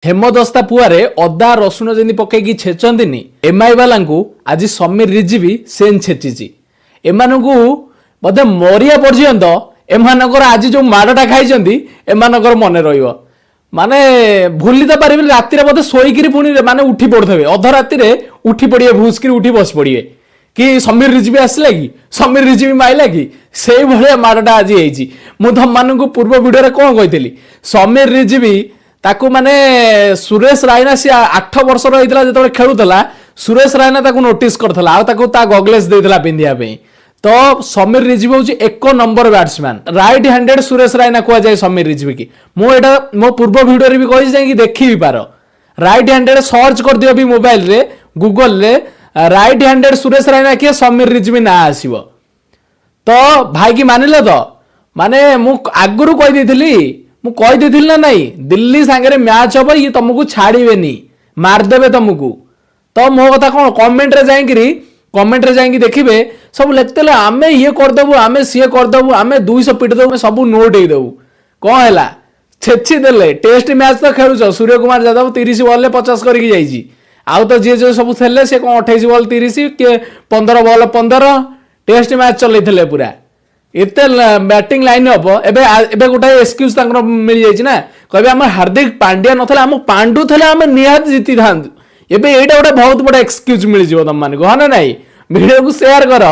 हेमदस्ता पुआरे अदा रसुण जमी पकईकी छेचंती एमआई वाला आज समीर रिजवी सेन छेची एमानू बोधे मरिया पर्यंत एमानकर आज जो माड़टा खाई एमानकर मन रही माने भूली तो पारे राति बोधे शोक पुणी माने उठी पड़े अध राति उठी पड़े भूस उठी बस पड़े कि समीर रिजवी आसला कि समीर रिजवी माइला कि से भाया माड़टा आज हो तुम मान पूर्व वीडियो कौन कही समीर रिजवी ताकू माने सुरेश रायना सी 8 वर्ष रही जो खेलुला सुरेश रायना ताकू नोटिस करथला आ ताकू ता गॉगलेस देथला पिंदिया पे तो समीर रिजवी हूँ एक number batsman right handed Suresh Raina कह जाए समीर रिजवी की मुझे मो पूर्व वीडियो भी कही जाए देखी भी पार राइट हैंडेड सर्च कर दियो भी मोबाइल रे गूगल रे राइट हैंडेड सुरेश रायना किए समीर रिजवी ना आसीबो तो भाई की मानिले तो माने मु आगुरु कहि देथिली मु कहि देथिल ना नहीं दिल्ली सांगे मैच हम ये तुमको छाड़े मारदेवे तुमको तो मो कथा कौन कमेंट रे जाइए देखिए सब लिखते आमे ये करदेबू आमे सी करदेबू आमे 200 पिटदेबू सब नोट देदेबू कौन है छेची देले टेस्ट मैच तो खेलुच सूर्य कुमार यादव 30 बॉल 50 करके जाइए आउ तो जी जो सब थे सी कौन 28 बॉल 30 किए 15 बॉल 15 टेस्ट मैच चलते पूरा एते बैटिंग लाइन अप एबे गोटे एक्सक्यूज मिल जाइए ना कहे आम हार्दिक पांड्या नथले आम पांडु थे आम निहाती जीति था एबे एटा गोटे बहुत बड़ा एक्सक्यूज मिल तुम मानक हाँ ना नहीं वीडियो को शेयर कर।